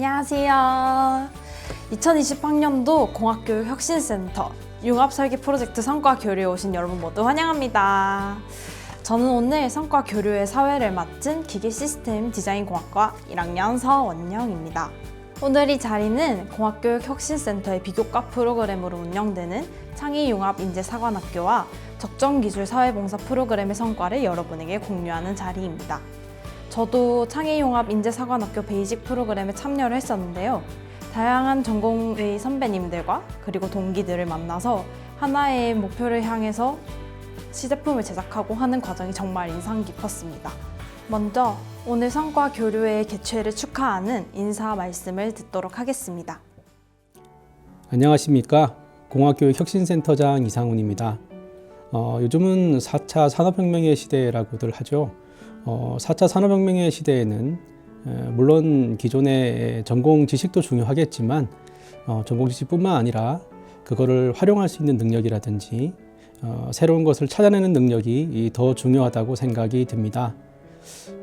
안녕하세요. 2020학년도 공학교육혁신센터 융합설계 프로젝트 성과 교류에 오신 여러분 모두 환영합니다. 저는 오늘 성과 교류의 사회를 맡은 기계시스템 디자인공학과 1학년 서원영입니다. 오늘 이 자리는 공학교육혁신센터의 비교과 프로그램으로 운영되는 창의융합인재사관학교와 적정기술사회봉사 프로그램의 성과를 여러분에게 공유하는 자리입니다. 저도 창의융합인재사관학교 베이직 프로그램에 참여를 했었는데요. 다양한 전공의 선배님들과 그리고 동기들을 만나서 하나의 목표를 향해서 시제품을 제작하고 하는 과정이 정말 인상 깊었습니다. 먼저 오늘 성과 교류회 개최를 축하하는 인사 말씀을 듣도록 하겠습니다. 안녕하십니까. 공학교육혁신센터장 이상훈입니다. 요즘은 4차 산업혁명의 시대라고들 하죠. 4차 산업혁명의 시대에는 물론 기존의 전공 지식도 중요하겠지만 전공 지식뿐만 아니라 그거를 활용할 수 있는 능력이라든지 새로운 것을 찾아내는 능력이 더 중요하다고 생각이 듭니다.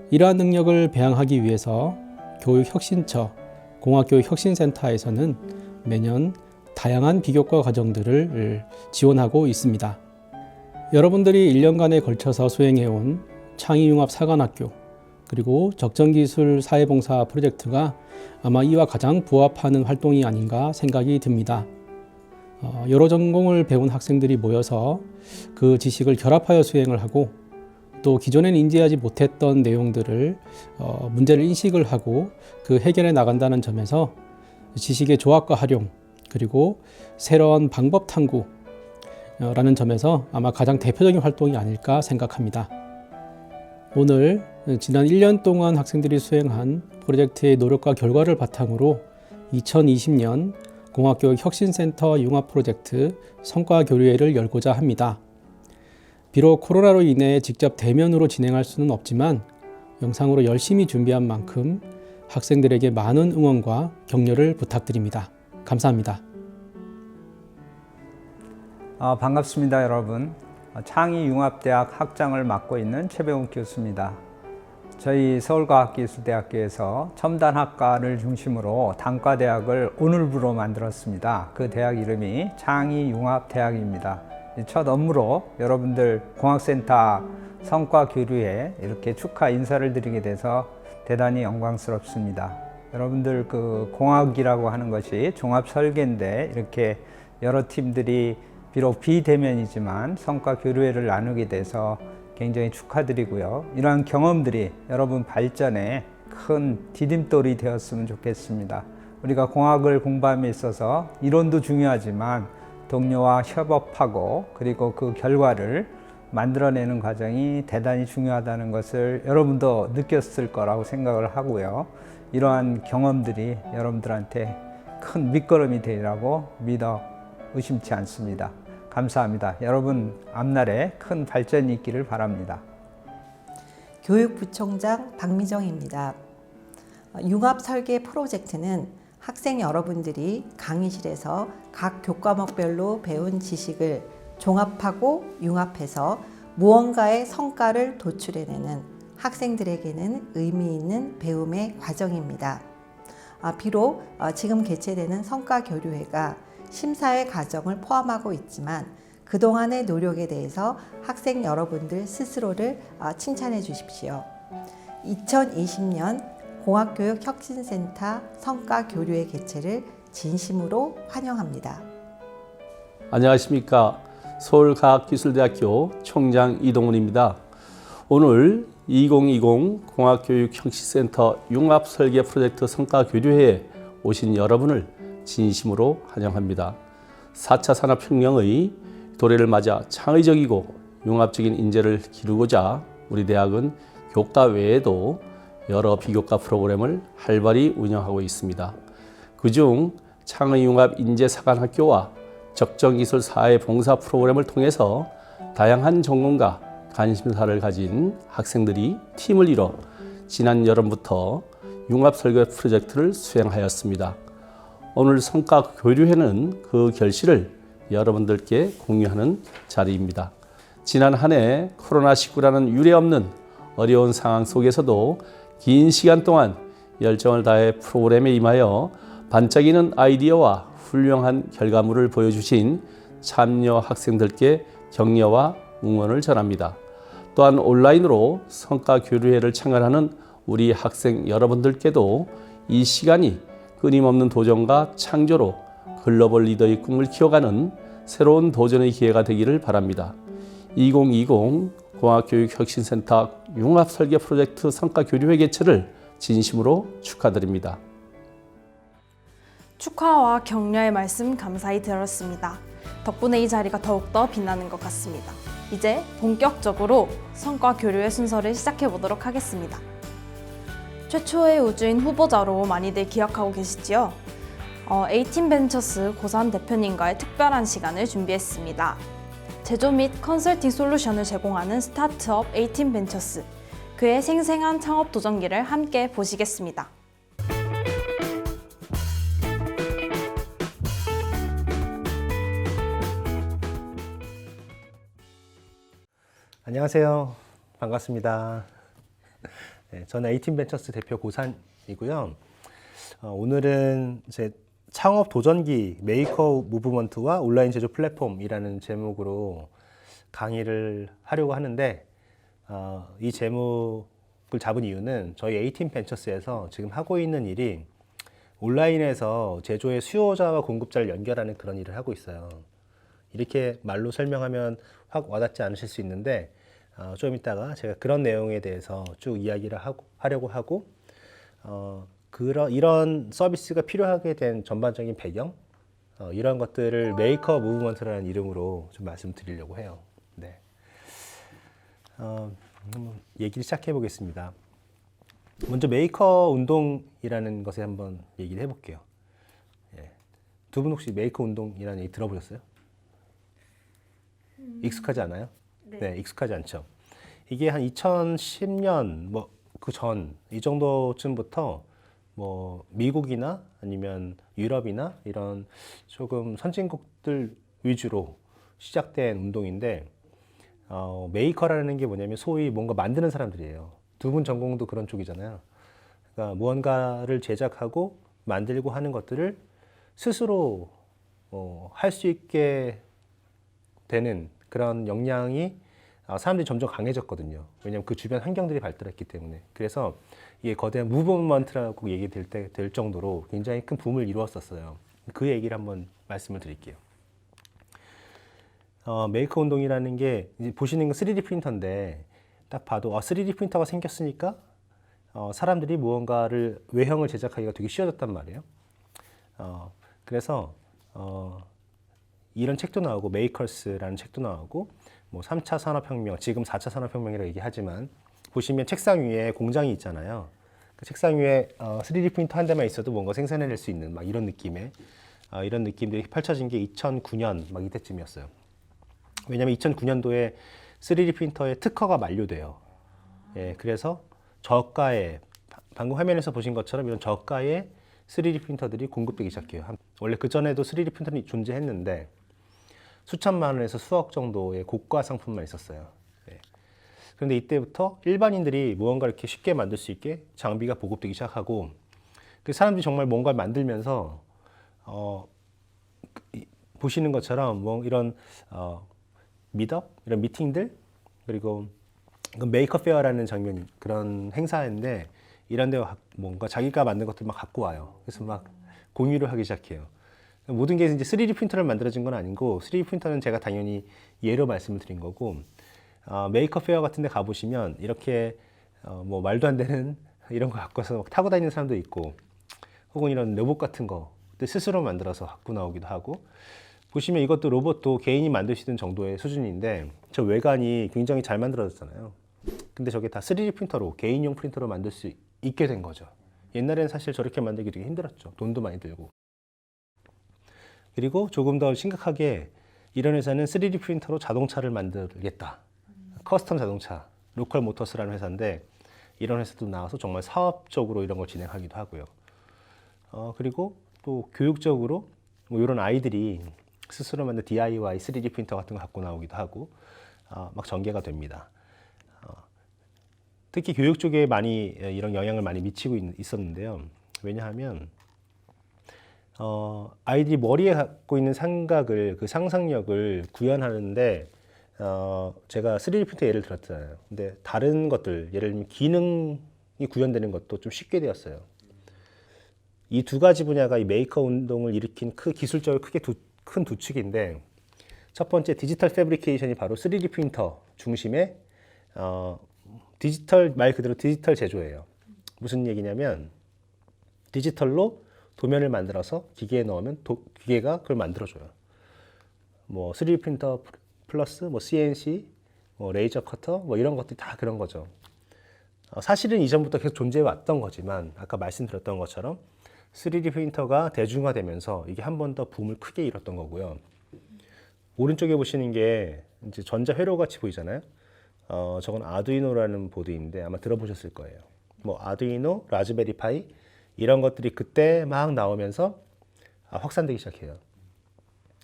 이러한 능력을 배양하기 위해서 교육혁신처, 공학교육혁신센터에서는 매년 다양한 비교과 과정들을 지원하고 있습니다. 여러분들이 1년간에 걸쳐서 수행해온 창의융합사관학교 그리고 적정기술 사회봉사 프로젝트가 아마 이와 가장 부합하는 활동이 아닌가 생각이 듭니다. 여러 전공을 배운 학생들이 모여서 그 지식을 결합하여 수행을 하고 또 기존엔 인지하지 못했던 내용들을 문제를 인식을 하고 그 해결해 나간다는 점에서 지식의 조합과 활용 그리고 새로운 방법 탐구라는 점에서 아마 가장 대표적인 활동이 아닐까 생각합니다. 오늘 지난 1년 동안 학생들이 수행한 프로젝트의 노력과 결과를 바탕으로 2020년 공학교육혁신센터 융합 프로젝트 성과 교류회를 열고자 합니다. 비록 코로나로 인해 직접 대면으로 진행할 수는 없지만 영상으로 열심히 준비한 만큼 학생들에게 많은 응원과 격려를 부탁드립니다. 감사합니다. 반갑습니다, 여러분. 창의융합대학 학장을 맡고 있는 최병욱 교수입니다. 저희 서울과학기술대학교에서 첨단학과를 중심으로 단과대학을 오늘부로 만들었습니다. 그 대학 이름이 창의융합대학입니다. 첫 업무로 여러분들 공학센터 성과교류에 이렇게 축하 인사를 드리게 돼서 대단히 영광스럽습니다. 여러분들 그 공학이라고 하는 것이 종합설계인데 이렇게 여러 팀들이 비록 비대면이지만 성과교류회를 나누게 돼서 굉장히 축하드리고요. 이러한 경험들이 여러분 발전에 큰 디딤돌이 되었으면 좋겠습니다. 우리가 공학을 공부함에 있어서 이론도 중요하지만 동료와 협업하고 그리고 그 결과를 만들어내는 과정이 대단히 중요하다는 것을 여러분도 느꼈을 거라고 생각을 하고요. 이러한 경험들이 여러분들한테 큰 밑거름이 되리라고 믿어 의심치 않습니다. 감사합니다. 여러분 앞날에 큰 발전이 있기를 바랍니다. 교육부총장 박미정입니다. 융합설계 프로젝트는 학생 여러분들이 강의실에서 각 교과목별로 배운 지식을 종합하고 융합해서 무언가의 성과를 도출해내는 학생들에게는 의미 있는 배움의 과정입니다. 비록 지금 개최되는 성과교류회가 심사의 과정을 포함하고 있지만 그동안의 노력에 대해서 학생 여러분들 스스로를 칭찬해 주십시오. 2020년 공학교육혁신센터 성과교류회 개최를 진심으로 환영합니다. 안녕하십니까. 서울과학기술대학교 총장 이동훈입니다. 오늘 2020 공학교육혁신센터 융합설계 프로젝트 성과교류회에 오신 여러분을 진심으로 환영합니다. 4차 산업혁명의 도래를 맞아 창의적이고 융합적인 인재를 기르고자 우리 대학은 교과 외에도 여러 비교과 프로그램을 활발히 운영하고 있습니다. 그중 창의융합인재사관학교와 적정기술 사회봉사 프로그램을 통해서 다양한 전공과 관심사를 가진 학생들이 팀을 이뤄 지난 여름부터 융합설계 프로젝트를 수행하였습니다. 오늘 성과 교류회는 그 결실을 여러분들께 공유하는 자리입니다. 지난 한 해 코로나19라는 유례없는 어려운 상황 속에서도 긴 시간 동안 열정을 다해 프로그램에 임하여 반짝이는 아이디어와 훌륭한 결과물을 보여주신 참여 학생들께 격려와 응원을 전합니다. 또한 온라인으로 성과 교류회를 참가하는 우리 학생 여러분들께도 이 시간이 끊임없는 도전과 창조로 글로벌 리더의 꿈을 키워가는 새로운 도전의 기회가 되기를 바랍니다. 2020 공학교육혁신센터 융합설계 프로젝트 성과교류회 개최를 진심으로 축하드립니다. 축하와 격려의 말씀 감사히 들었습니다. 덕분에 이 자리가 더욱더 빛나는 것 같습니다. 이제 본격적으로 성과교류회 순서를 시작해 보도록 하겠습니다. 최초의 우주인 후보자로 많이들 기억하고 계시지요? 에이틴벤처스 고산 대표님과의 특별한 시간을 준비했습니다. 제조 및 컨설팅 솔루션을 제공하는 스타트업 에이틴벤처스, 그의 생생한 창업 도전기를 함께 보시겠습니다. 안녕하세요. 반갑습니다. 네, 저는 에이틴벤처스 대표 고산이고요. 오늘은 이제 창업 도전기 메이커 무브먼트와 온라인 제조 플랫폼이라는 제목으로 강의를 하려고 하는데, 이 제목을 잡은 이유는 저희 에이틴벤처스에서 지금 하고 있는 일이 온라인에서 제조의 수요자와 공급자를 연결하는 그런 일을 하고 있어요. 이렇게 말로 설명하면 확 와닿지 않으실 수 있는데, 좀 이따가 제가 그런 내용에 대해서 쭉 이야기를 하려고 하고, 이런 서비스가 필요하게 된 전반적인 배경, 이런 것들을 메이커 무브먼트라는 이름으로 좀 말씀드리려고 해요. 네. 한번 얘기를 시작해 보겠습니다. 먼저 메이커 운동이라는 것에 한번 얘기를 해볼게요. 예. 두 분 혹시 메이커 운동이라는 얘기 들어보셨어요? 익숙하지 않아요? 네, 익숙하지 않죠. 이게 한 2010년 뭐 그 전 이 정도쯤부터 뭐 미국이나 아니면 유럽이나 이런 조금 선진국들 위주로 시작된 운동인데, 메이커라는 게 뭐냐면 소위 뭔가 만드는 사람들이에요. 두 분 전공도 그런 쪽이잖아요. 그러니까 무언가를 제작하고 만들고 하는 것들을 스스로 할 수 있게 되는 그런 역량이 사람들이 점점 강해졌거든요. 왜냐하면 그 주변 환경들이 발달했기 때문에. 그래서 이게 거대한 무브먼트라고 얘기될 정도로 굉장히 큰 붐을 이루었었어요. 그 얘기를 한번 말씀을 드릴게요. 메이커 운동이라는 게 이제 보시는 건 3D 프린터인데, 딱 봐도 3D 프린터가 생겼으니까 사람들이 무언가를 외형을 제작하기가 되게 쉬워졌단 말이에요. 그래서 이런 책도 나오고, 메이커스라는 책도 나오고, 뭐 3차 산업혁명, 지금 4차 산업혁명이라고 얘기하지만, 보시면 책상 위에 공장이 있잖아요. 그 책상 위에 3D 프린터 한 대만 있어도 뭔가 생산해낼 수 있는 막 이런 느낌의 이런 느낌들이 펼쳐진 게 2009년 막 이때쯤이었어요. 왜냐하면 2009년도에 3D 프린터의 특허가 만료돼요. 예, 그래서 저가의, 방금 화면에서 보신 것처럼 이런 저가의 3D 프린터들이 공급되기 시작해요. 원래 그전에도 3D 프린터는 존재했는데 수천만 원에서 수억 정도의 고가 상품만 있었어요. 예. 그런데 이때부터 일반인들이 무언가를 이렇게 쉽게 만들 수 있게 장비가 보급되기 시작하고, 그 사람들이 정말 뭔가를 만들면서 보시는 것처럼 뭐 이런 미트업, 이런 미팅들, 그리고 메이커 페어라는 장면이 그런 행사인데, 이런 데 뭔가 자기가 만든 것들 막 갖고 와요. 그래서 막 공유를 하기 시작해요. 모든 게 이제 3D 프린터를 만들어진 건 아니고, 3D 프린터는 제가 당연히 예로 말씀을 드린 거고, 메이커 페어 같은 데 가보시면 이렇게 뭐 말도 안 되는 이런 거 갖고 와서 타고 다니는 사람도 있고, 혹은 이런 로봇 같은 거 스스로 만들어서 갖고 나오기도 하고, 보시면 이것도 로봇도 개인이 만들 수 있는 정도의 수준인데, 저 외관이 굉장히 잘 만들어졌잖아요. 근데 저게 다 3D 프린터로, 개인용 프린터로 만들 수 있게 된 거죠. 옛날에는 사실 저렇게 만들기 되게 힘들었죠. 돈도 많이 들고. 그리고 조금 더 심각하게 이런 회사는 3D 프린터로 자동차를 만들겠다. 커스텀 자동차, 로컬 모터스라는 회사인데, 이런 회사도 나와서 정말 사업적으로 이런 걸 진행하기도 하고요. 그리고 또 교육적으로 뭐 이런 아이들이 스스로 만든 DIY 3D 프린터 같은 거 갖고 나오기도 하고, 막 전개가 됩니다. 특히 교육 쪽에 많이 이런 영향을 많이 미치고 있었는데요. 왜냐하면 아이들이 머리에 갖고 있는 생각을 그 상상력을 구현하는데 제가 3D 프린터 예를 들었잖아요. 근데 다른 것들 예를 들면 기능이 구현되는 것도 좀 쉽게 되었어요. 이 두 가지 분야가 이 메이커 운동을 일으킨 기술적으로 크게 큰 두 축인데 첫 번째 디지털 패브리케이션이 바로 3D 프린터 중심의 디지털 말 그대로 디지털 제조예요. 무슨 얘기냐면 디지털로 도면을 만들어서 기계에 넣으면 기계가 그걸 만들어줘요. 뭐 3D 프린터 플러스 뭐 CNC, 뭐 레이저 커터 뭐 이런 것들이 다 그런 거죠. 사실은 이전부터 계속 존재해 왔던 거지만 아까 말씀드렸던 것처럼 3D 프린터가 대중화되면서 이게 한 번 더 붐을 크게 일었던 거고요. 오른쪽에 보시는 게 이제 전자 회로 같이 보이잖아요. 저건 아두이노라는 보드인데 아마 들어보셨을 거예요. 뭐 아두이노, 라즈베리파이 이런 것들이 그때 막 나오면서 확산되기 시작해요.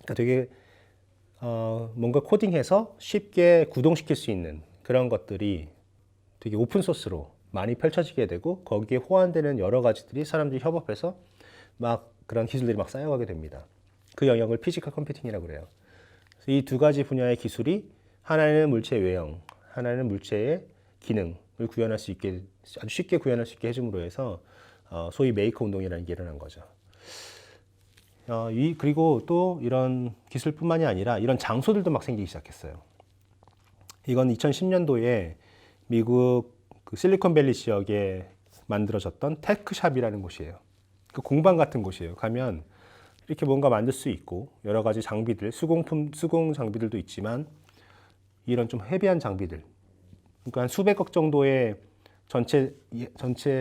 그러니까 되게 뭔가 코딩해서 쉽게 구동시킬 수 있는 그런 것들이 되게 오픈 소스로 많이 펼쳐지게 되고 거기에 호환되는 여러 가지들이 사람들이 협업해서 막 그런 기술들이 막 쌓여가게 됩니다. 그 영역을 피지컬 컴퓨팅이라고 그래요. 이 두 가지 분야의 기술이 하나는 물체의 외형, 하나는 물체의 기능을 구현할 수 있게 아주 쉽게 구현할 수 있게 해줌으로 해서 소위 메이커 운동이라는 게 일어난 거죠. 그리고 또 이런 기술뿐만이 아니라 이런 장소들도 막 생기기 시작했어요. 이건 2010년도에 미국 그 실리콘밸리 지역에 만들어졌던 테크샵이라는 곳이에요. 그 공방 같은 곳이에요. 가면 이렇게 뭔가 만들 수 있고 여러 가지 장비들, 수공 장비들도 있지만 이런 좀 헤비한 장비들, 그러니까 한 수백억 정도의 전체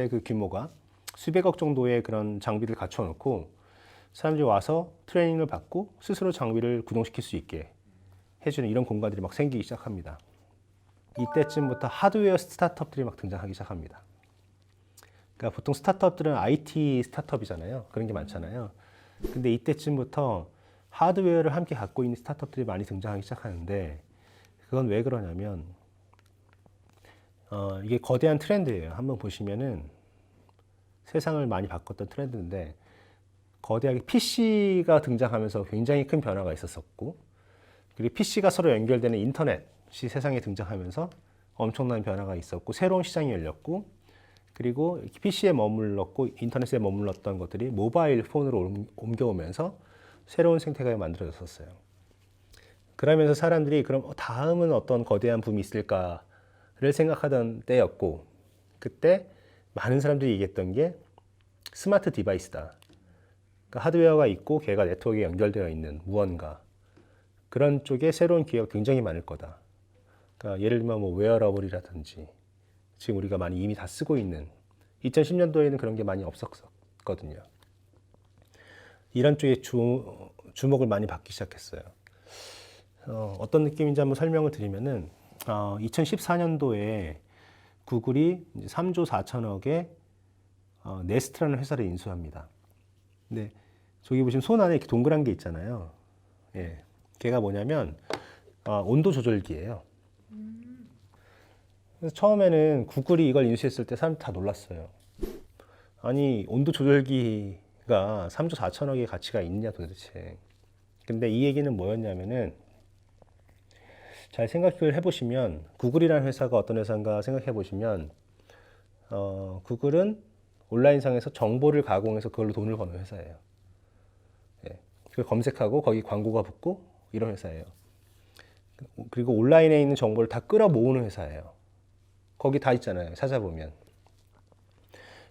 그 규모가 수백억 정도의 그런 장비를 갖춰놓고 사람들이 와서 트레이닝을 받고 스스로 장비를 구동시킬 수 있게 해주는 이런 공간들이 막 생기기 시작합니다. 이때쯤부터 하드웨어 스타트업들이 막 등장하기 시작합니다. 그러니까 보통 스타트업들은 IT 스타트업이잖아요. 그런 게 많잖아요. 근데 이때쯤부터 하드웨어를 함께 갖고 있는 스타트업들이 많이 등장하기 시작하는데 그건 왜 그러냐면 이게 거대한 트렌드예요. 한번 보시면은 세상을 많이 바꿨던 트렌드인데 거대하게 PC가 등장하면서 굉장히 큰 변화가 있었었고 그리고 PC가 서로 연결되는 인터넷이 세상에 등장하면서 엄청난 변화가 있었고 새로운 시장이 열렸고 그리고 PC에 머물렀고 인터넷에 머물렀던 것들이 모바일 폰으로 옮겨오면서 새로운 생태계가 만들어졌었어요. 그러면서 사람들이 그럼 다음은 어떤 거대한 붐이 있을까를 생각하던 때였고 그때 많은 사람들이 얘기했던 게 스마트 디바이스다. 그러니까 하드웨어가 있고 걔가 네트워크에 연결되어 있는 무언가 그런 쪽에 새로운 기회가 굉장히 많을 거다. 그러니까 예를 들면 뭐 웨어러블이라든지 지금 우리가 많이 이미 다 쓰고 있는 2010년도에는 그런 게 많이 없었거든요. 이런 쪽에 주목을 많이 받기 시작했어요. 어떤 느낌인지 한번 설명을 드리면은 2014년도에 구글이 이제 3조 4천억에 네스트라는 회사를 인수합니다. 근데 저기 보시면 손 안에 이렇게 동그란 게 있잖아요. 예, 걔가 뭐냐면 온도 조절기예요. 그래서 처음에는 구글이 이걸 인수했을 때 사람들 다 놀랐어요. 아니 온도 조절기가 3조 4천억의 가치가 있냐 도대체. 근데 이 얘기는 뭐였냐면은 잘 생각을 해보시면 구글이라는 회사가 어떤 회사인가 생각해 보시면 구글은 온라인상에서 정보를 가공해서 그걸로 돈을 버는 회사예요. 예, 그걸 검색하고 거기 광고가 붙고 이런 회사예요. 그리고 온라인에 있는 정보를 다 끌어 모으는 회사예요. 거기 다 있잖아요. 찾아보면.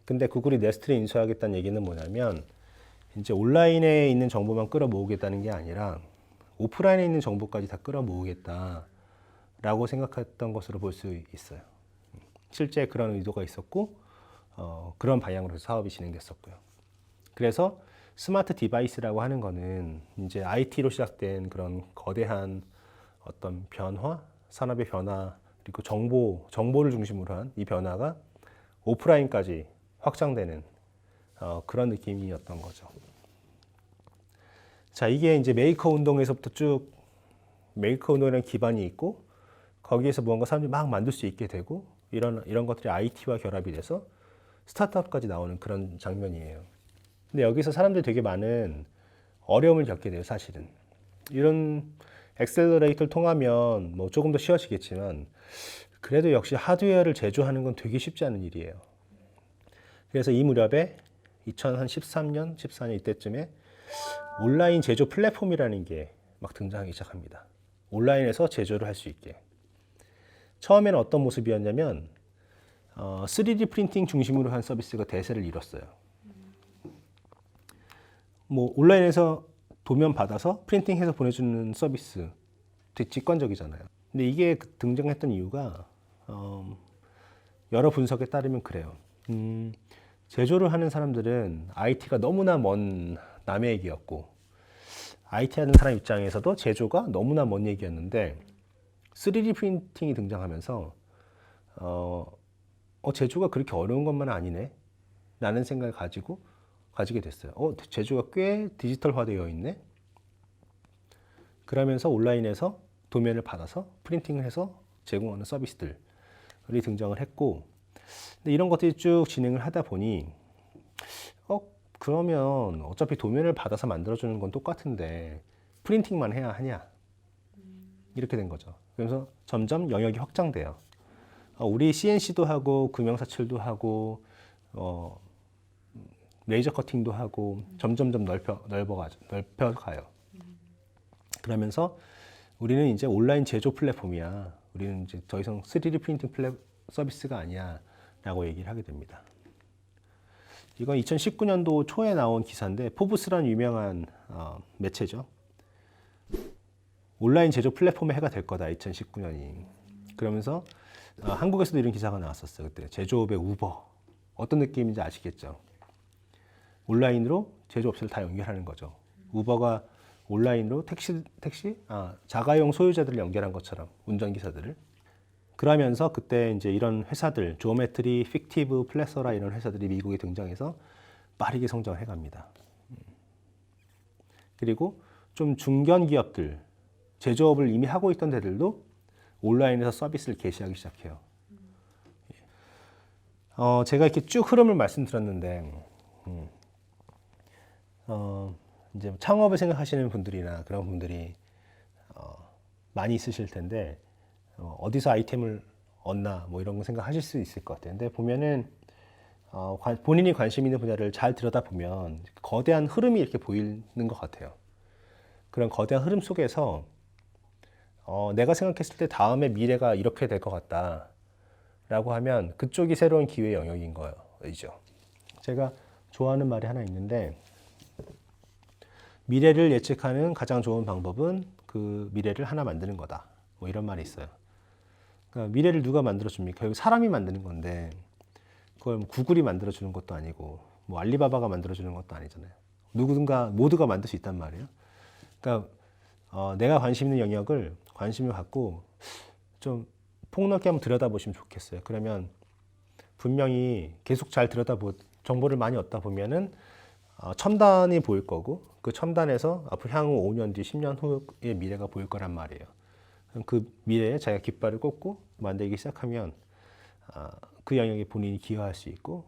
근데 구글이 네스트를 인수하겠다는 얘기는 뭐냐면 이제 온라인에 있는 정보만 끌어 모으겠다는 게 아니라 오프라인에 있는 정보까지 다 끌어 모으겠다라고 생각했던 것으로 볼 수 있어요. 실제 그런 의도가 있었고 그런 방향으로 사업이 진행됐었고요. 그래서 스마트 디바이스라고 하는 거는 이제 IT로 시작된 그런 거대한 어떤 변화, 산업의 변화 그리고 정보를 중심으로 한 이 변화가 오프라인까지 확장되는 그런 느낌이었던 거죠. 자, 이게 이제 메이커 운동에서부터 메이커 운동이라는 기반이 있고 거기에서 무언가 사람들이 막 만들 수 있게 되고 이런 것들이 IT와 결합이 돼서 스타트업까지 나오는 그런 장면이에요. 근데 여기서 사람들이 되게 많은 어려움을 겪게 돼요, 사실은. 이런 엑셀러레이터를 통하면 뭐 조금 더 쉬워지겠지만 그래도 역시 하드웨어를 제조하는 건 되게 쉽지 않은 일이에요. 그래서 이 무렵에 2013년, 14년 이때쯤에 온라인 제조 플랫폼이라는 게 막 등장하기 시작합니다. 온라인에서 제조를 할 수 있게. 처음에는 어떤 모습이었냐면 3D 프린팅 중심으로 한 서비스가 대세를 이뤘어요. 뭐 온라인에서 도면 받아서 프린팅해서 보내주는 서비스 되게 직관적이잖아요. 근데 이게 등장했던 이유가 여러 분석에 따르면 그래요. 제조를 하는 사람들은 IT가 너무나 먼 남의 얘기였고 IT 하는 사람 입장에서도 제조가 너무나 먼 얘기였는데 3D 프린팅이 등장하면서 제조가 그렇게 어려운 것만 아니네 라는 생각을 가지게 됐어요. 제조가 꽤 디지털화되어 있네. 그러면서 온라인에서 도면을 받아서 프린팅을 해서 제공하는 서비스들이 등장을 했고, 근데 이런 것들이 쭉 진행을 하다 보니 그러면 어차피 도면을 받아서 만들어주는 건 똑같은데 프린팅만 해야 하냐, 이렇게 된 거죠. 그래서 점점 영역이 확장돼요. 우리 CNC도 하고 금형사출도 하고 레이저 커팅도 하고 점점점 넓혀가요. 그러면서 우리는 이제 온라인 제조 플랫폼이야. 우리는 이제 더 이상 3D 프린팅 서비스가 아니야 라고 얘기를 하게 됩니다. 이건 2019년도 초에 나온 기사인데 포브스라는 유명한 매체죠. 온라인 제조 플랫폼의 해가 될 거다 2019년이. 그러면서 한국에서도 이런 기사가 나왔었어요. 그때 제조업의 우버. 어떤 느낌인지 아시겠죠? 온라인으로 제조업체를 다 연결하는 거죠. 우버가 온라인으로 자가용 소유자들을 연결한 것처럼, 운전기사들을. 그러면서 그때 이제 이런 회사들, 조메트리, 픽티브, 플래서라 이런 회사들이 미국에 등장해서 빠르게 성장을 해갑니다. 그리고 좀 중견 기업들, 제조업을 이미 하고 있던 데들도 온라인에서 서비스를 개시하기 시작해요. 제가 이렇게 쭉 흐름을 말씀드렸는데, 이제 창업을 생각하시는 분들이나 그런 분들이 많이 있으실 텐데, 어디서 아이템을 얻나 뭐 이런 거 생각하실 수 있을 것 같아요. 근데 보면은 본인이 관심 있는 분야를 잘 들여다보면 거대한 흐름이 이렇게 보이는 것 같아요. 그런 거대한 흐름 속에서 내가 생각했을 때 다음의 미래가 이렇게 될 것 같다 라고 하면 그쪽이 새로운 기회 영역인 거죠. 제가 좋아하는 말이 하나 있는데, 미래를 예측하는 가장 좋은 방법은 그 미래를 하나 만드는 거다, 뭐 이런 말이 있어요. 그러니까 미래를 누가 만들어줍니까? 결국 사람이 만드는 건데, 그걸 뭐 구글이 만들어주는 것도 아니고 뭐 알리바바가 만들어주는 것도 아니잖아요. 누군가 모두가 만들 수 있단 말이에요. 그러니까 내가 관심 있는 영역을 관심을 갖고 좀 폭넓게 한번 들여다보시면 좋겠어요. 그러면 분명히 계속 잘 정보를 많이 얻다 보면은 첨단이 보일 거고, 그 첨단에서 앞으로 향후 5년 뒤, 10년 후의 미래가 보일 거란 말이에요. 그 미래에 자기가 깃발을 꽂고 만들기 시작하면 그 영역에 본인이 기여할 수 있고,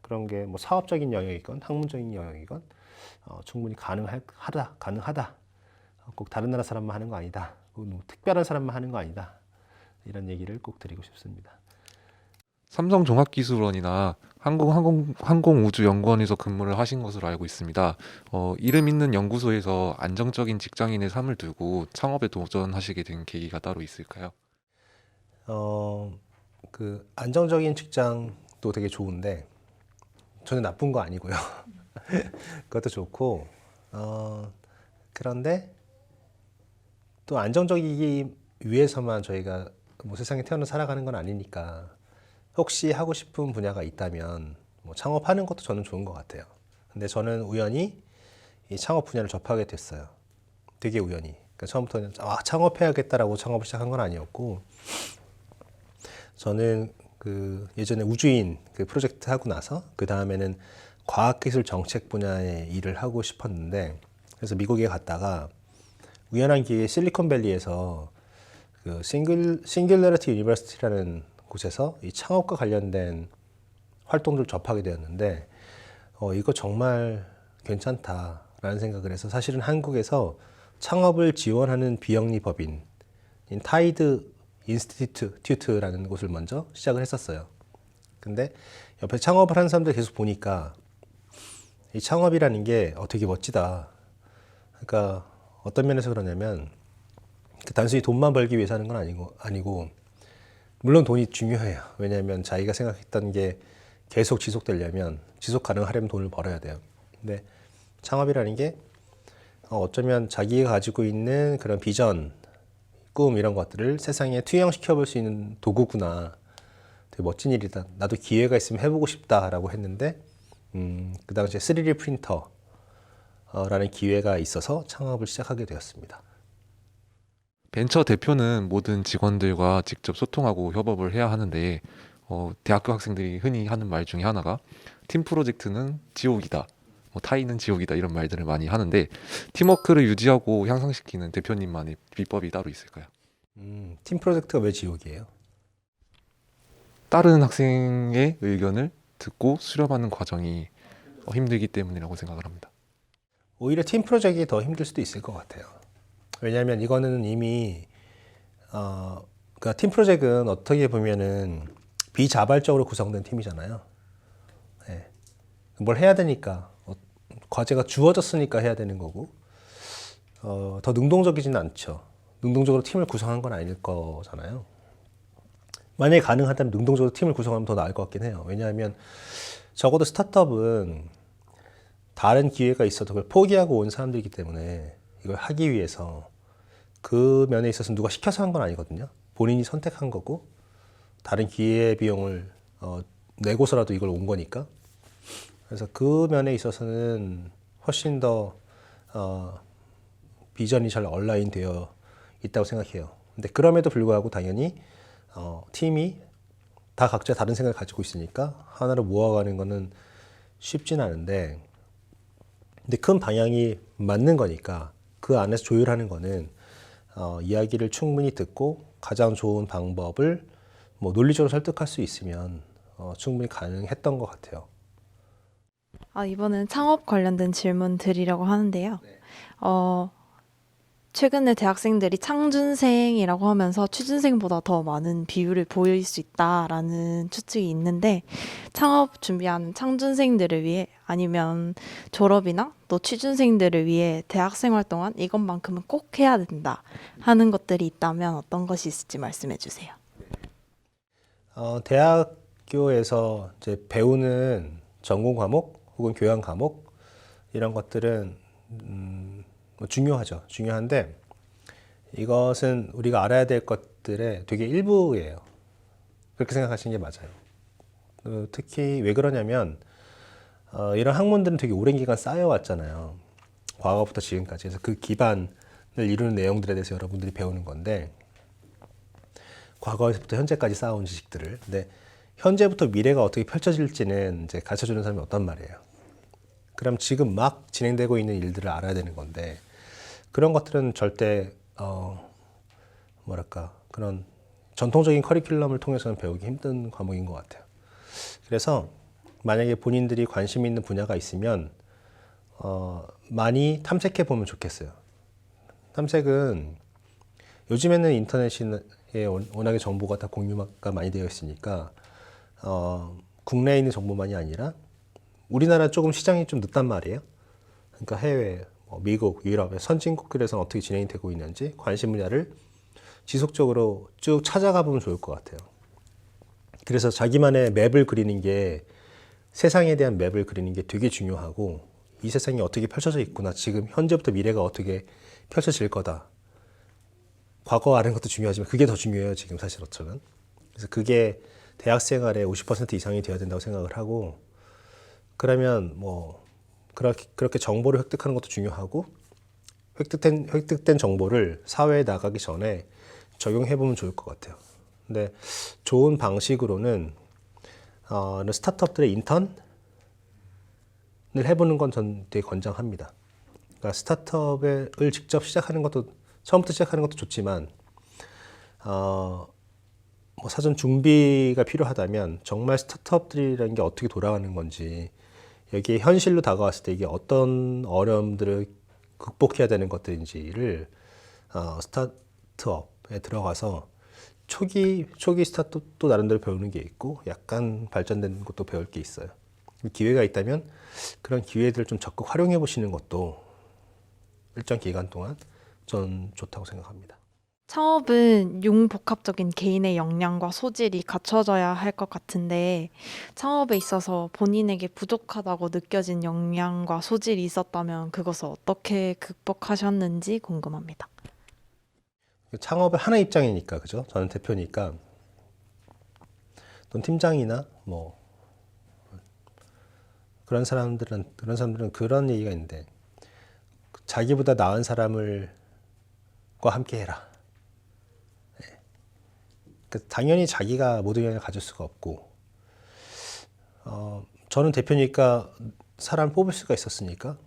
그런 게 뭐 사업적인 영역이건 학문적인 영역이건 충분히 가능하다. 꼭 다른 나라 사람만 하는 거 아니다. 뭐 특별한 사람만 하는 거 아니다. 이런 얘기를 꼭 드리고 싶습니다. 삼성종합기술원이나 한국항공우주연구원에서 근무를 하신 것으로 알고 있습니다. 이름 있는 연구소에서 안정적인 직장인의 삶을 두고 창업에 도전하시게 된 계기가 따로 있을까요? 그 안정적인 직장도 되게 좋은데 전혀 나쁜 거 아니고요. 그것도 좋고, 그런데 또 안정적이기 위해서만 저희가 뭐 세상에 태어나 살아가는 건 아니니까, 혹시 하고 싶은 분야가 있다면 뭐 창업하는 것도 저는 좋은 것 같아요. 근데 저는 우연히 이 창업 분야를 접하게 됐어요. 되게 우연히. 그러니까 처음부터는 창업해야겠다라고 창업을 시작한 건 아니었고, 저는 그 예전에 우주인 그 프로젝트 하고 나서 그 다음에는 과학기술 정책 분야의 일을 하고 싶었는데, 그래서 미국에 갔다가 우연한 기회에 실리콘밸리에서 그 싱귤러리티 유니버시티라는 곳에서 이 창업과 관련된 활동들을 접하게 되었는데 이거 정말 괜찮다라는 생각을 해서 사실은 한국에서 창업을 지원하는 비영리 법인 타이드 인스티튜트라는 곳을 먼저 시작을 했었어요. 근데 옆에 창업을 하는 사람들 계속 보니까 이 창업이라는 게 되게 멋지다. 그러니까 어떤 면에서 그러냐면 단순히 돈만 벌기 위해서 하는 건 아니고 물론 돈이 중요해요. 왜냐하면 자기가 생각했던 게 계속 지속되려면 지속 가능하려면 돈을 벌어야 돼요. 근데 창업이라는 게 어쩌면 자기가 가지고 있는 그런 비전, 꿈 이런 것들을 세상에 투영시켜 볼 수 있는 도구구나. 되게 멋진 일이다. 나도 기회가 있으면 해보고 싶다라고 했는데 그 당시에 3D 프린터라는 기회가 있어서 창업을 시작하게 되었습니다. 벤처 대표는 모든 직원들과 직접 소통하고 협업을 해야 하는데 대학교 학생들이 흔히 하는 말 중에 하나가 팀 프로젝트는 지옥이다, 타인은 지옥이다 이런 말들을 많이 하는데 팀워크를 유지하고 향상시키는 대표님만의 비법이 따로 있을까요? 팀 프로젝트가 왜 지옥이에요? 다른 학생의 의견을 듣고 수렴하는 과정이 힘들기 때문이라고 생각을 합니다. 오히려 팀 프로젝트가 더 힘들 수도 있을 것 같아요. 왜냐하면 이거는 이미 그러니까 팀 프로젝트는 어떻게 보면은 비자발적으로 구성된 팀이잖아요. 네. 뭘 해야 되니까 과제가 주어졌으니까 해야 되는 거고 더 능동적이지는 않죠. 능동적으로 팀을 구성한 건 아닐 거잖아요. 만약에 가능하다면 능동적으로 팀을 구성하면 더 나을 것 같긴 해요. 왜냐하면 적어도 스타트업은 다른 기회가 있어도 그걸 포기하고 온 사람들이기 때문에 이걸 하기 위해서 그 면에 있어서 누가 시켜서 한 건 아니거든요. 본인이 선택한 거고 다른 기회 비용을 내고서라도 이걸 온 거니까. 그래서 그 면에 있어서는 훨씬 더 비전이 잘 얼라인 되어 있다고 생각해요. 근데 그럼에도 불구하고 당연히 팀이 다 각자 다른 생각을 가지고 있으니까 하나로 모아가는 거는 쉽진 않은데 근데 큰 방향이 맞는 거니까 그 안에서 조율하는 거는 이야기를 충분히 듣고 가장 좋은 방법을 논리적으로 설득할 수 있으면 충분히 가능했던 것 같아요. 이번엔 창업 관련된 질문 드리려고 하는데요. 최근에 대학생들이 창준생이라고 하면서 취준생보다 더 많은 비율을 보일 수 있다라는 추측이 있는데 창업 준비하는 창준생들을 위해 아니면 졸업이나 또 취준생들을 위해 대학생활 동안 이것만큼은 꼭 해야 된다 하는 것들이 있다면 어떤 것이 있을지 말씀해 주세요. 대학교에서 이제 배우는 전공 과목 혹은 교양 과목 이런 것들은 중요하죠. 중요한데 이것은 우리가 알아야 될 것들의 되게 일부예요. 그렇게 생각하시는 게 맞아요. 특히 왜 그러냐면 이런 학문들은 되게 오랜 기간 쌓여왔잖아요. 과거부터 지금까지. 그래서 그 기반을 이루는 내용들에 대해서 여러분들이 배우는 건데 과거에서부터 현재까지 쌓아온 지식들을. 근데 현재부터 미래가 어떻게 펼쳐질지는 이제 가르쳐주는 사람이 없단 말이에요. 그럼 지금 막 진행되고 있는 일들을 알아야 되는 건데 그런 것들은 절대 그런 전통적인 커리큘럼을 통해서는 배우기 힘든 과목인 것 같아요. 그래서 만약에 본인들이 관심 있는 분야가 있으면 많이 탐색해 보면 좋겠어요. 탐색은 요즘에는 인터넷에 워낙에 정보가 다 공유가 많이 되어 있으니까 국내에 있는 정보만이 아니라 우리나라 조금 시장이 좀 늦단 말이에요. 그러니까 해외, 미국, 유럽의 선진국들에서는 어떻게 진행이 되고 있는지 관심 분야를 지속적으로 쭉 찾아가 보면 좋을 것 같아요. 그래서 자기만의 맵을 그리는 게 세상에 대한 맵을 그리는 게 되게 중요하고 이 세상이 어떻게 펼쳐져 있구나. 지금 현재부터 미래가 어떻게 펼쳐질 거다. 과거 아는 것도 중요하지만 그게 더 중요해요. 지금 사실 어쩌면. 그래서 그게 대학 생활의 50% 이상이 되어야 된다고 생각을 하고 그러면 그렇게 정보를 획득하는 것도 중요하고 획득된 정보를 사회에 나가기 전에 적용해 보면 좋을 것 같아요. 근데 좋은 방식으로는 스타트업들의 인턴을 해보는 건 전 되게 권장합니다. 그러니까 스타트업을 직접 시작하는 것도 처음부터 시작하는 것도 좋지만 뭐 사전 준비가 필요하다면 정말 스타트업들이라는 게 어떻게 돌아가는 건지, 여기에 현실로 다가왔을 때 이게 어떤 어려움들을 극복해야 되는 것들인지를 스타트업에 들어가서 초기 스타트업도 나름대로 배우는 게 있고 약간 발전된 것도 배울 게 있어요. 기회가 있다면 그런 기회들을 좀 적극 활용해 보시는 것도 일정 기간 동안 전 좋다고 생각합니다. 창업은 융복합적인 개인의 역량과 소질이 갖춰져야 할 것 같은데 창업에 있어서 본인에게 부족하다고 느껴진 역량과 소질이 있었다면 그것을 어떻게 극복하셨는지 궁금합니다. 창업을 하는 입장이니까, 그죠? 저는 대표니까, 또 팀장이나 뭐 그런 사람들은 그런 얘기가 있는데, 자기보다 나은 사람과 함께 해라. 당연히 자기가 모든 영향을 가질 수가 없고, 저는 대표니까 사람을 뽑을 수가 있었으니까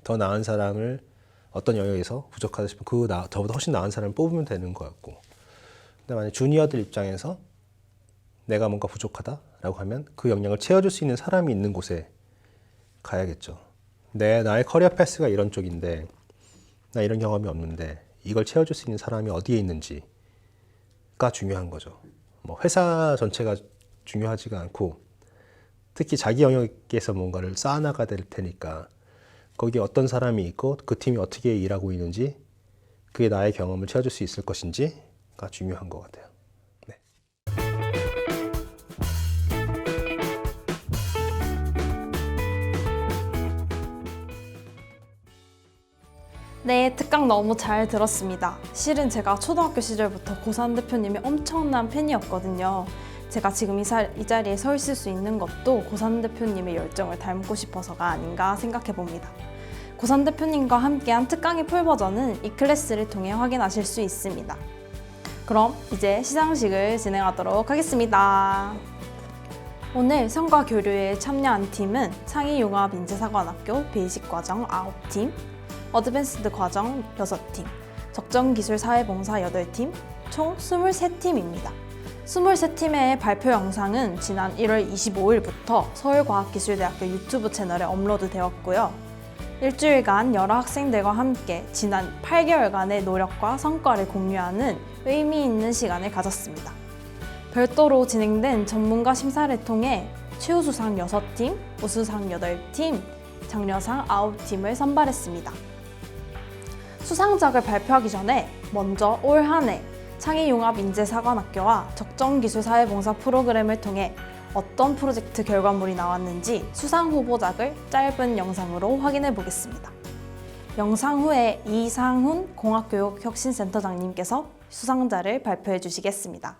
더 나은 사람을 어떤 영역에서 부족하다 싶으면 저보다 훨씬 나은 사람을 뽑으면 되는 거였고, 근데 만약 주니어들 입장에서 내가 뭔가 부족하다라고 하면 그 역량을 채워줄 수 있는 사람이 있는 곳에 가야겠죠. 나의 커리어 패스가 이런 쪽인데 나 이런 경험이 없는데 이걸 채워줄 수 있는 사람이 어디에 있는지가 중요한 거죠. 뭐 회사 전체가 중요하지가 않고 특히 자기 영역에서 뭔가를 쌓아나가야 될 테니까 거기에 어떤 사람이 있고 그 팀이 어떻게 일하고 있는지, 그게 나의 경험을 채워줄 수 있을 것인지가 중요한 것 같아요. 네. 네, 특강 너무 잘 들었습니다. 실은 제가 초등학교 시절부터 고산 대표님의 엄청난 팬이었거든요. 제가 지금 이 자리에 서 있을 수 있는 것도 고산 대표님의 열정을 닮고 싶어서가 아닌가 생각해 봅니다. 고산 대표님과 함께한 특강의 풀버전은 이 클래스를 통해 확인하실 수 있습니다. 그럼 이제 시상식을 진행하도록 하겠습니다. 오늘 성과 교류에 참여한 팀은 창의융합인재사관학교 베이직 과정 9팀, 어드밴스드 과정 6팀, 적정기술사회봉사 8팀, 총 23팀입니다. 23팀의 발표 영상은 지난 1월 25일부터 서울과학기술대학교 유튜브 채널에 업로드 되었고요. 일주일간 여러 학생들과 함께 지난 8개월간의 노력과 성과를 공유하는 의미 있는 시간을 가졌습니다. 별도로 진행된 전문가 심사를 통해 최우수상 6팀, 우수상 8팀, 장려상 9팀을 선발했습니다. 수상작을 발표하기 전에 먼저 올 한 해 창의융합인재사관학교와 적정기술사회봉사 프로그램을 통해 어떤 프로젝트 결과물이 나왔는지 수상 후보작을 짧은 영상으로 확인해 보겠습니다. 영상 후에 이상훈 공학교육혁신센터장님께서 수상자를 발표해 주시겠습니다.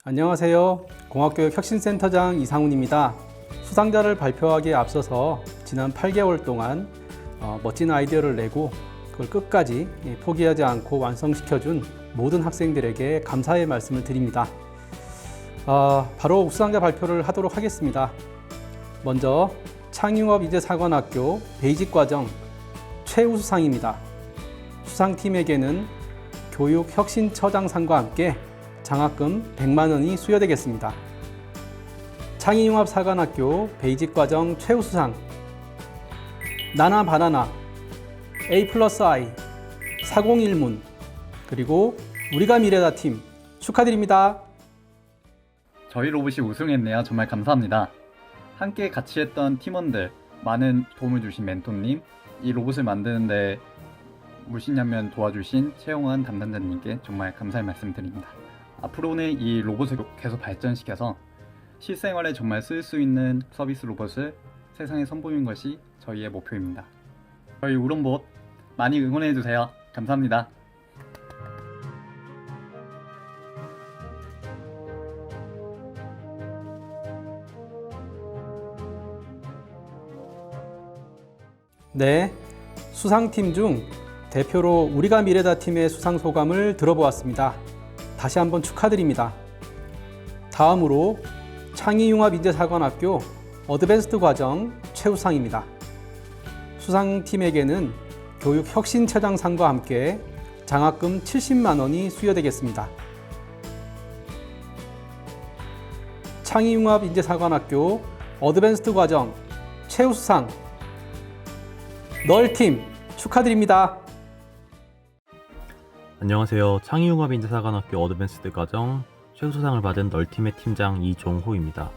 안녕하세요. 공학교육혁신센터장 이상훈입니다. 수상자를 발표하기에 앞서서 지난 8개월 동안 멋진 아이디어를 내고 그걸 끝까지 포기하지 않고 완성시켜준 모든 학생들에게 감사의 말씀을 드립니다. 바로 수상자 발표를 하도록 하겠습니다. 먼저 창의융합인재사관학교 베이직과정 최우수상입니다. 수상팀에게는 교육혁신처장상과 함께 장학금 100만 원이 수여되겠습니다. 창의융합사관학교 베이직과정 최우수상 나나바나나 A+I 401문 그리고 우리가 미래다 팀 축하드립니다. 저희 로봇이 우승했네요. 정말 감사합니다. 함께 같이 했던 팀원들, 많은 도움을 주신 멘토님, 이 로봇을 만드는데 물씬양면 도와주신 채용원 담당자님께 정말 감사의 말씀드립니다. 앞으로는 이 로봇을 계속 발전시켜서 실생활에 정말 쓸 수 있는 서비스 로봇을 세상에 선보이는 것이 저희의 목표입니다. 저희 우롱봇 많이 응원해주세요. 감사합니다. 네, 수상팀 중 대표로 우리가 미래다 팀의 수상 소감을 들어보았습니다. 다시 한번 축하드립니다. 다음으로 창의융합인재사관학교 어드밴스드 과정 최우상입니다. 수상팀에게는 교육혁신처장상과 함께 장학금 70만 원이 수여되겠습니다. 창의융합인재사관학교 어드밴스드 과정 최우수상 널팀 축하드립니다. 안녕하세요. 창의융합인재사관학교 어드밴스드 과정 최우수상을 받은 널팀의 팀장 이종호입니다.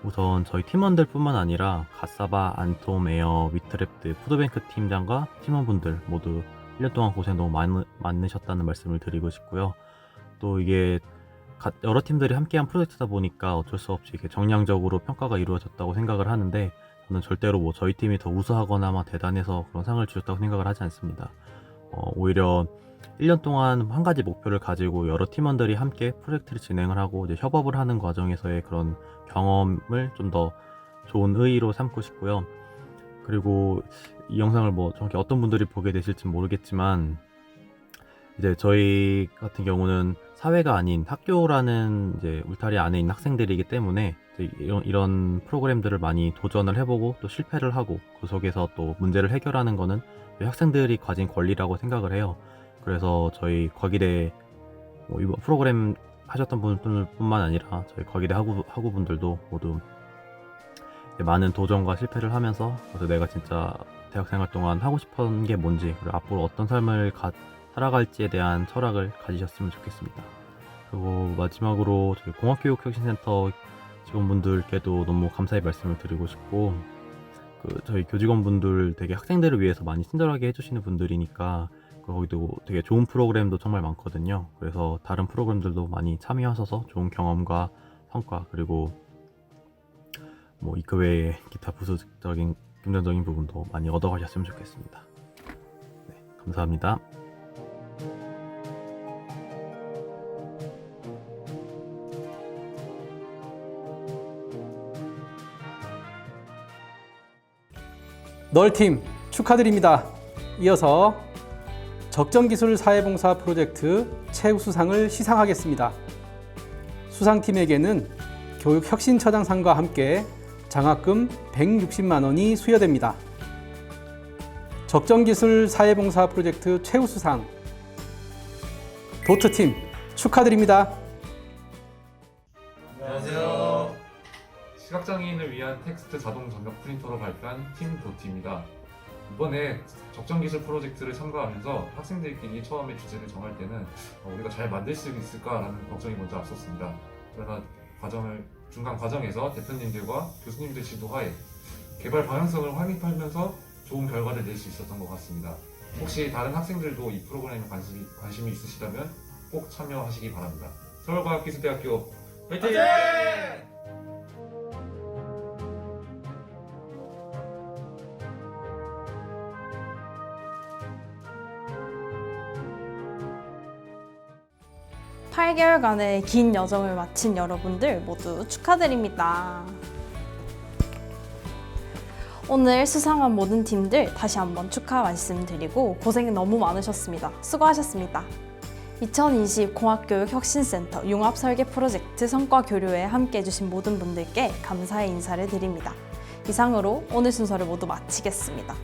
우선 저희 팀원들 뿐만 아니라 갓사바, 안톰, 에어, 위트랩드, 푸드뱅크 팀장과 팀원분들 모두 1년 동안 고생 너무 많으셨다는 말씀을 드리고 싶고요. 또 이게 여러 팀들이 함께한 프로젝트다 보니까 어쩔 수 없이 이렇게 정량적으로 평가가 이루어졌다고 생각을 하는데, 저는 절대로 저희 팀이 더 우수하거나 대단해서 그런 상을 주셨다고 생각을 하지 않습니다. 오히려 1년 동안 한 가지 목표를 가지고 여러 팀원들이 함께 프로젝트를 진행을 하고 이제 협업을 하는 과정에서의 그런 경험을 좀 더 좋은 의의로 삼고 싶고요. 그리고 이 영상을 정확히 어떤 분들이 보게 되실지 모르겠지만, 이제 저희 같은 경우는 사회가 아닌 학교라는 이제 울타리 안에 있는 학생들이기 때문에 이런 프로그램들을 많이 도전을 해보고 또 실패를 하고 그 속에서 또 문제를 해결하는 거는 학생들이 가진 권리라고 생각을 해요. 그래서 저희 과기대 이번 프로그램 하셨던 분들뿐만 아니라 저희 과기대 학우분들도 모두 많은 도전과 실패를 하면서 그래서 내가 진짜 대학생활 동안 하고 싶은 게 뭔지, 그리고 앞으로 어떤 삶을 살아갈지에 대한 철학을 가지셨으면 좋겠습니다. 그리고 마지막으로 저희 공학교육혁신센터 직원분들께도 너무 감사의 말씀을 드리고 싶고, 저희 교직원분들 되게 학생들을 위해서 많이 친절하게 해주시는 분들이니까 거기도 되게 좋은 프로그램도 정말 많거든요. 그래서 다른 프로그램들도 많이 참여하셔서 좋은 경험과 성과, 그리고 이 그 외에 기타 부수적인 금전적인 부분도 많이 얻어가셨으면 좋겠습니다. 네, 감사합니다. 널팀 축하드립니다. 이어서 적정기술 사회봉사 프로젝트 최우수상을 시상하겠습니다. 수상팀에게는 교육혁신처장상과 함께 장학금 160만 원이 수여됩니다. 적정기술 사회봉사 프로젝트 최우수상 도트팀 축하드립니다. 안녕하세요. 시각장애인을 위한 텍스트 자동 점역 프린터로 발표한 팀 도트입니다. 이번에 적정기술 프로젝트를 참가하면서 학생들끼리 처음에 주제를 정할 때는 우리가 잘 만들 수 있을까라는 걱정이 먼저 앞섰습니다. 그러나 중간 과정에서 대표님들과 교수님들 지도하에 개발 방향성을 확립하면서 좋은 결과를 낼 수 있었던 것 같습니다. 혹시 다른 학생들도 이 프로그램에 관심이 있으시다면 꼭 참여하시기 바랍니다. 서울과학기술대학교 화이팅! 8개월간의 긴 여정을 마친 여러분들 모두 축하드립니다. 오늘 수상한 모든 팀들 다시 한번 축하 말씀드리고 고생 너무 많으셨습니다. 수고하셨습니다. 2020 공학교육 혁신센터 융합 설계 프로젝트 성과 교류에 함께해 주신 모든 분들께 감사의 인사를 드립니다. 이상으로 오늘 순서를 모두 마치겠습니다.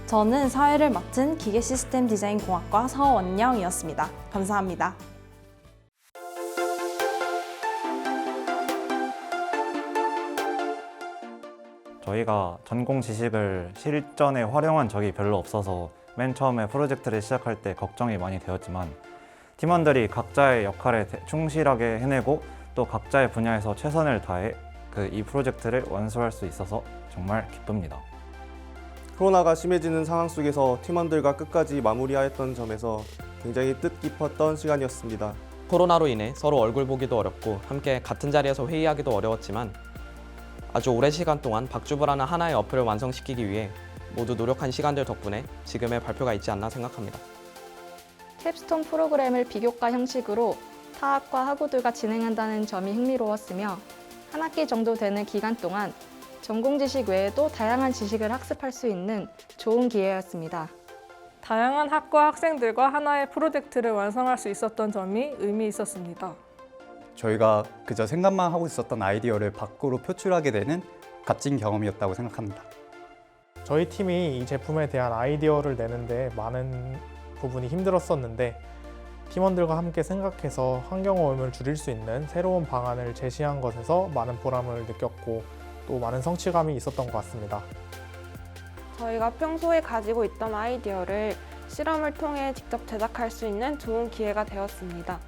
저는 사회를 맡은 기계시스템 디자인 공학과 서원영이었습니다. 감사합니다. 저희가 전공 지식을 실전에 활용한 적이 별로 없어서 맨 처음에 프로젝트를 시작할 때 걱정이 많이 되었지만 팀원들이 각자의 역할에 충실하게 해내고 또 각자의 분야에서 최선을 다해 이 프로젝트를 완수할 수 있어서 정말 기쁩니다. 코로나가 심해지는 상황 속에서 팀원들과 끝까지 마무리하였던 점에서 굉장히 뜻깊었던 시간이었습니다. 코로나로 인해 서로 얼굴 보기도 어렵고 함께 같은 자리에서 회의하기도 어려웠지만 아주 오랜 시간 동안 박주부라는 하나의 어플을 완성시키기 위해 모두 노력한 시간들 덕분에 지금의 발표가 있지 않나 생각합니다. 캡스톤 프로그램을 비교과 형식으로 타 학과 학우들과 진행한다는 점이 흥미로웠으며 한 학기 정도 되는 기간 동안 전공 지식 외에도 다양한 지식을 학습할 수 있는 좋은 기회였습니다. 다양한 학과 학생들과 하나의 프로젝트를 완성할 수 있었던 점이 의미 있었습니다. 저희가 그저 생각만 하고 있었던 아이디어를 밖으로 표출하게 되는 값진 경험이었다고 생각합니다. 저희 팀이 이 제품에 대한 아이디어를 내는데 많은 부분이 힘들었었는데 팀원들과 함께 생각해서 환경오염을 줄일 수 있는 새로운 방안을 제시한 것에서 많은 보람을 느꼈고 또 많은 성취감이 있었던 것 같습니다. 저희가 평소에 가지고 있던 아이디어를 실험을 통해 직접 제작할 수 있는 좋은 기회가 되었습니다.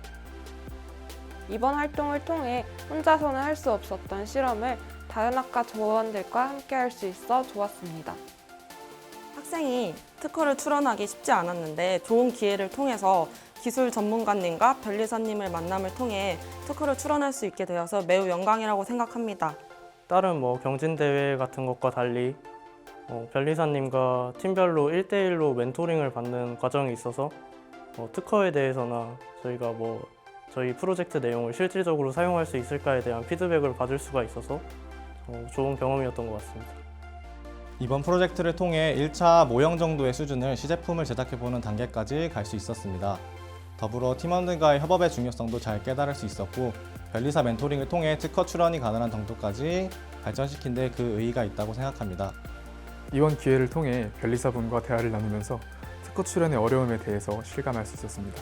이번 활동을 통해 혼자서는 할 수 없었던 실험을 다른 학과 조원들과 함께 할 수 있어 좋았습니다. 학생이 특허를 출원하기 쉽지 않았는데 좋은 기회를 통해서 기술 전문가님과 변리사님을 만남을 통해 특허를 출원할 수 있게 되어서 매우 영광이라고 생각합니다. 다른 경진대회 같은 것과 달리 변리사님과 팀별로 1대1로 멘토링을 받는 과정이 있어서 특허에 대해서나 저희가 저희 프로젝트 내용을 실질적으로 사용할 수 있을까에 대한 피드백을 받을 수가 있어서 좋은 경험이었던 것 같습니다. 이번 프로젝트를 통해 1차 모형 정도의 수준을 시제품을 제작해보는 단계까지 갈 수 있었습니다. 더불어 팀원들과의 협업의 중요성도 잘 깨달을 수 있었고 변리사 멘토링을 통해 특허 출원이 가능한 정도까지 발전시킨 데 그 의의가 있다고 생각합니다. 이번 기회를 통해 변리사분과 대화를 나누면서 특허 출원의 어려움에 대해서 실감할 수 있었습니다.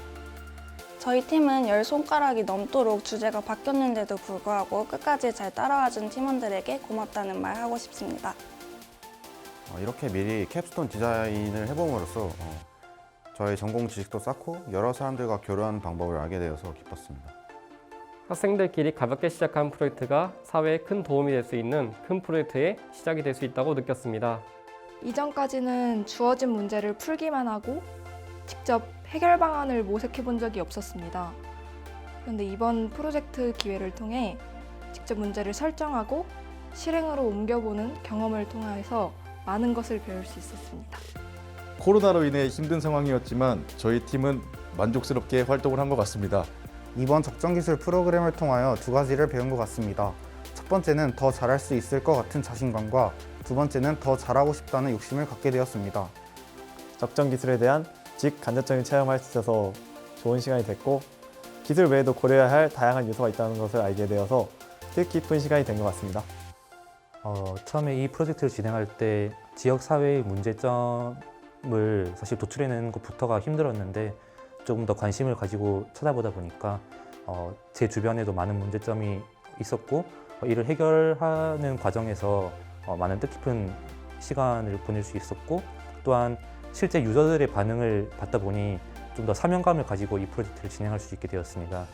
저희 팀은 10손가락이 넘도록 주제가 바뀌었는데도 불구하고 끝까지 잘 따라와준 팀원들에게 고맙다는 말 하고 싶습니다. 이렇게 미리 캡스톤 디자인을 해봄으로써 저의 전공 지식도 쌓고 여러 사람들과 교류하는 방법을 알게 되어서 기뻤습니다. 학생들끼리 가볍게 시작한 프로젝트가 사회에 큰 도움이 될 수 있는 큰 프로젝트의 시작이 될 수 있다고 느꼈습니다. 이전까지는 주어진 문제를 풀기만 하고 직접 해결 방안을 모색해 본 적이 없었습니다. 그런데 이번 프로젝트 기회를 통해 직접 문제를 설정하고 실행으로 옮겨보는 경험을 통해서 많은 것을 배울 수 있었습니다. 코로나로 인해 힘든 상황이었지만 저희 팀은 만족스럽게 활동을 한 것 같습니다. 이번 적정기술 프로그램을 통하여 두 가지를 배운 것 같습니다. 첫 번째는 더 잘할 수 있을 것 같은 자신감과 두 번째는 더 잘하고 싶다는 욕심을 갖게 되었습니다. 적정기술에 대한 간접적인 체험할 수 있어서 좋은 시간이 됐고 기술 외에도 고려해야 할 다양한 요소가 있다는 것을 알게 되어서 뜻깊은 시간이 된 것 같습니다. 처음에 이 프로젝트를 진행할 때 지역사회의 문제점을 사실 도출해내는 것부터가 힘들었는데 조금 더 관심을 가지고 찾아보다 보니까 제 주변에도 많은 문제점이 있었고 이를 해결하는 과정에서 많은 뜻깊은 시간을 보낼 수 있었고 또한 실제 유저들의 반응을 받다 보니 좀 더 사명감을 가지고 이 프로젝트를 진행할 수 있게 되었습니다.